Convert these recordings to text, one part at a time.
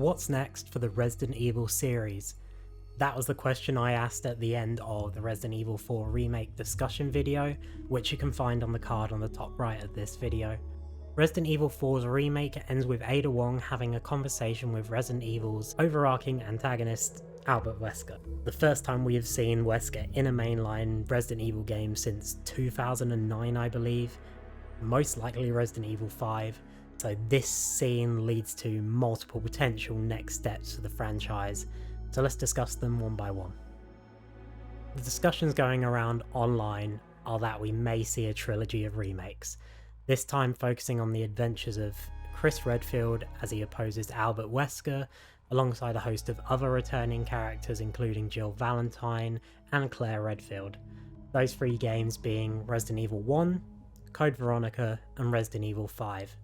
What's next for the Resident Evil series? That was the question I asked at the end of the Resident Evil 4 Remake discussion video, which you can find on the card on the top right of this video. Resident Evil 4's remake ends with Ada Wong having a conversation with Resident Evil's overarching antagonist, Albert Wesker. The first time we have seen Wesker in a mainline Resident Evil game since 2009, I believe, most likely Resident Evil 5. So this scene leads to multiple potential next steps for the franchise, so let's discuss them one by one. The discussions going around online are that we may see a trilogy of remakes, this time focusing on the adventures of Chris Redfield as he opposes Albert Wesker, alongside a host of other returning characters including Jill Valentine and Claire Redfield, those three games being Resident Evil 1, Code Veronica and Resident Evil 5.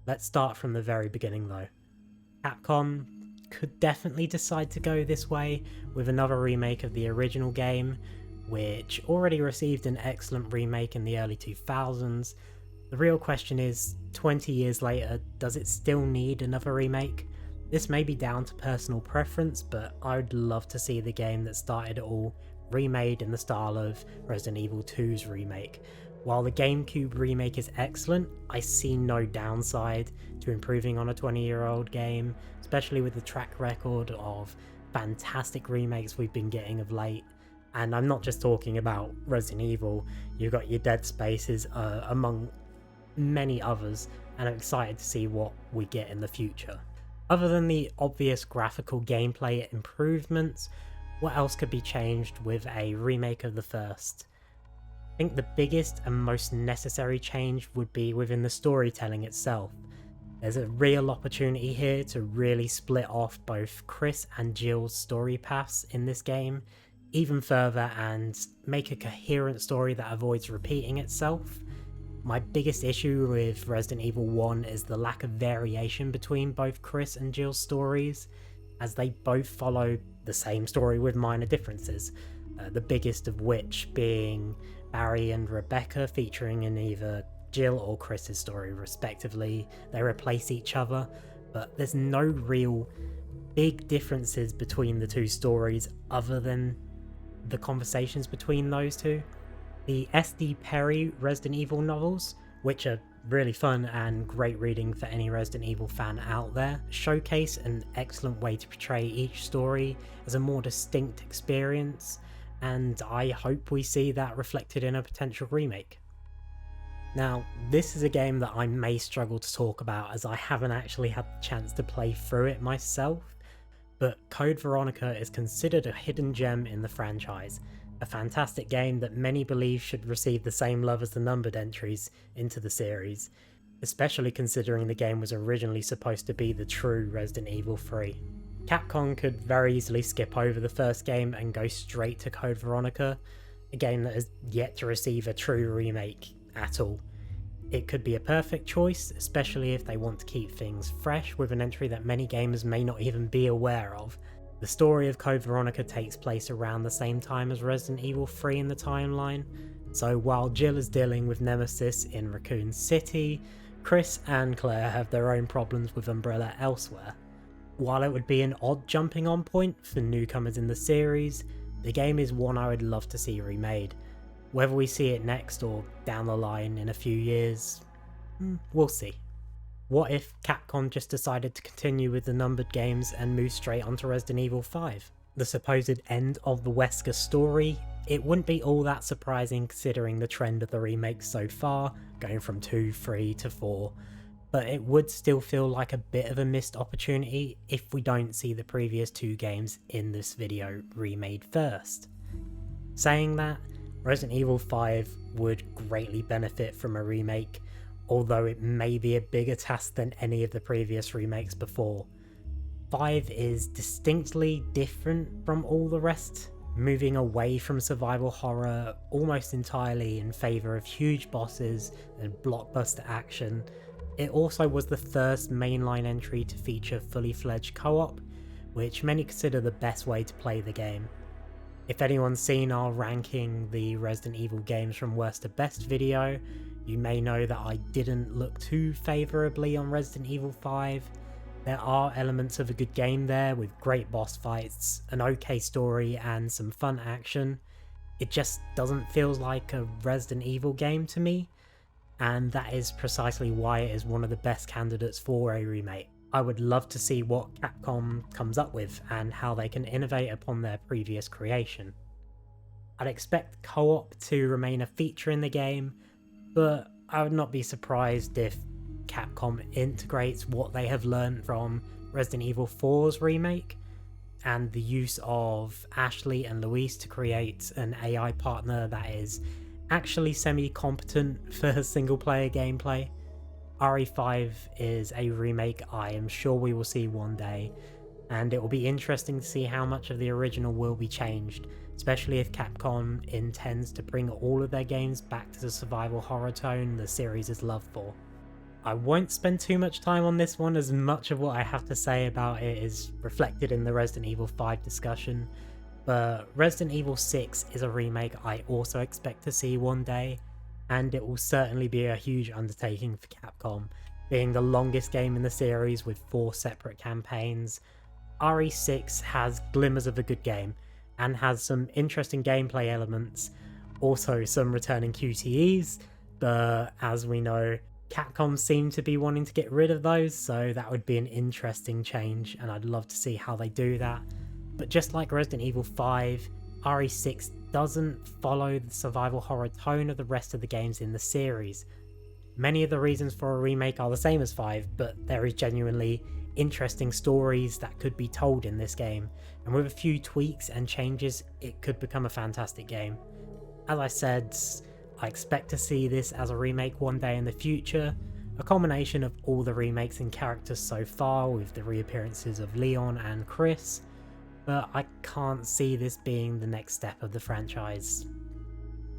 Let's start from the very beginning though. Capcom could definitely decide to go this way with another remake of the original game, which already received an excellent remake in the early 2000s. The real question is, 20 years later, does it still need another remake? This may be down to personal preference, but I would love to see the game that started it all remade in the style of Resident Evil 2's remake. While the GameCube remake is excellent, I see no downside to improving on a 20-year-old game, especially with the track record of fantastic remakes we've been getting of late. And I'm not just talking about Resident Evil, you've got your Dead Spaces among many others, and I'm excited to see what we get in the future. Other than the obvious graphical gameplay improvements, what else could be changed with a remake of the first? I think the biggest and most necessary change would be within the storytelling itself. There's a real opportunity here to really split off both Chris and Jill's story paths in this game even further and make a coherent story that avoids repeating itself. My biggest issue with Resident Evil 1 is the lack of variation between both Chris and Jill's stories, as they both follow the same story with minor differences, the biggest of which being Barry and Rebecca featuring in either Jill or Chris's story respectively. They replace each other, but there's no real big differences between the two stories other than the conversations between those two. The S.D. Perry Resident Evil novels, which are really fun and great reading for any Resident Evil fan out there, showcase an excellent way to portray each story as a more distinct experience, and I hope we see that reflected in a potential remake. Now, this is a game that I may struggle to talk about as I haven't actually had the chance to play through it myself, but Code Veronica is considered a hidden gem in the franchise, a fantastic game that many believe should receive the same love as the numbered entries into the series, especially considering the game was originally supposed to be the true Resident Evil 3. Capcom could very easily skip over the first game and go straight to Code Veronica, a game that has yet to receive a true remake at all. It could be a perfect choice, especially if they want to keep things fresh with an entry that many gamers may not even be aware of. The story of Code Veronica takes place around the same time as Resident Evil 3 in the timeline, so while Jill is dealing with Nemesis in Raccoon City, Chris and Claire have their own problems with Umbrella elsewhere. While it would be an odd jumping on point for newcomers in the series, the game is one I would love to see remade. Whether we see it next or down the line in a few years, we'll see. What if Capcom just decided to continue with the numbered games and move straight onto Resident Evil 5? The supposed end of the Wesker story? It wouldn't be all that surprising considering the trend of the remakes so far, going from 2, 3 to 4, but it would still feel like a bit of a missed opportunity if we don't see the previous two games in this video remade first. Saying that, Resident Evil 5 would greatly benefit from a remake, although it may be a bigger task than any of the previous remakes before. 5 is distinctly different from all the rest, moving away from survival horror almost entirely in favour of huge bosses and blockbuster action. It also was the first mainline entry to feature fully fledged co-op, which many consider the best way to play the game. If anyone's seen our ranking the Resident Evil games from worst to best video, you may know that I didn't look too favourably on Resident Evil 5. There are elements of a good game there with great boss fights, an okay story and some fun action. It just doesn't feel like a Resident Evil game to me, and that is precisely why it is one of the best candidates for a remake. I would love to see what Capcom comes up with and how they can innovate upon their previous creation. I'd expect co-op to remain a feature in the game, but I would not be surprised if Capcom integrates what they have learned from Resident Evil 4's remake and the use of Ashley and Luis to create an AI partner that is actually semi-competent for single player gameplay. RE5 is a remake I am sure we will see one day, and it will be interesting to see how much of the original will be changed, especially if Capcom intends to bring all of their games back to the survival horror tone the series is loved for. I won't spend too much time on this one, as much of what I have to say about it is reflected in the Resident Evil 5 discussion, but Resident Evil 6 is a remake I also expect to see one day, and it will certainly be a huge undertaking for Capcom, being the longest game in the series with 4 separate campaigns. RE6 has glimmers of a good game, and has some interesting gameplay elements, also some returning QTEs, but as we know, Capcom seem to be wanting to get rid of those, so that would be an interesting change, and I'd love to see how they do that. But just like Resident Evil 5, RE6 doesn't follow the survival horror tone of the rest of the games in the series. Many of the reasons for a remake are the same as 5, but there is genuinely interesting stories that could be told in this game, and with a few tweaks and changes, it could become a fantastic game. As I said, I expect to see this as a remake one day in the future, a combination of all the remakes and characters so far with the reappearances of Leon and Chris, but I can't see this being the next step of the franchise.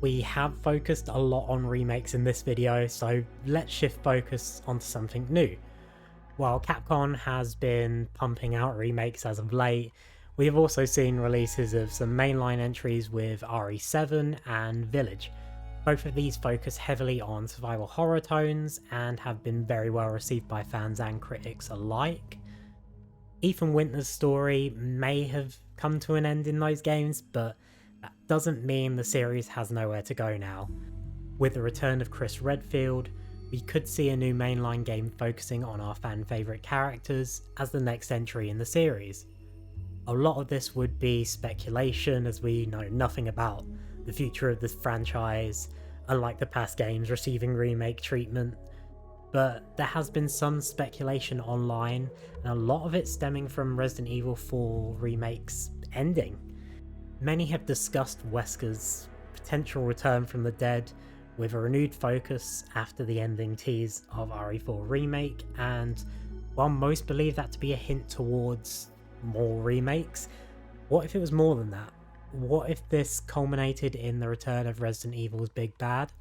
We have focused a lot on remakes in this video, so let's shift focus onto something new. While Capcom has been pumping out remakes as of late, we have also seen releases of some mainline entries with RE7 and Village. Both of these focus heavily on survival horror tones and have been very well received by fans and critics alike. Ethan Winter's story may have come to an end in those games, but that doesn't mean the series has nowhere to go now. With the return of Chris Redfield, we could see a new mainline game focusing on our fan favourite characters as the next entry in the series. A lot of this would be speculation, as we know nothing about the future of this franchise, unlike the past games receiving remake treatment, but there has been some speculation online, and a lot of it stemming from Resident Evil 4 Remake's ending. Many have discussed Wesker's potential return from the dead with a renewed focus after the ending tease of RE4 Remake, and while most believe that to be a hint towards more remakes, what if it was more than that? What if this culminated in the return of Resident Evil's Big Bad?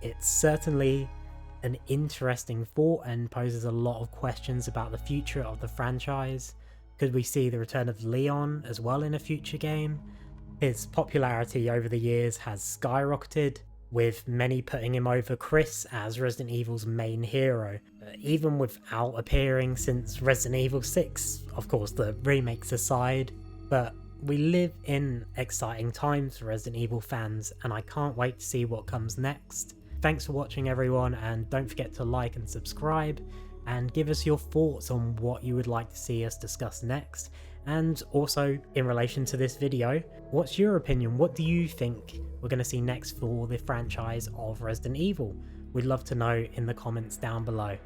It's certainly an interesting thought and poses a lot of questions about the future of the franchise. Could we see the return of Leon as well in a future game? His popularity over the years has skyrocketed, with many putting him over Chris as Resident Evil's main hero, even without appearing since Resident Evil 6, of course the remakes aside. But we live in exciting times for Resident Evil fans, and I can't wait to see what comes next. Thanks for watching everyone, and don't forget to like and subscribe, and give us your thoughts on what you would like to see us discuss next. And also, in relation to this video, what's your opinion? What do you think we're going to see next for the franchise of Resident Evil? We'd love to know in the comments down below.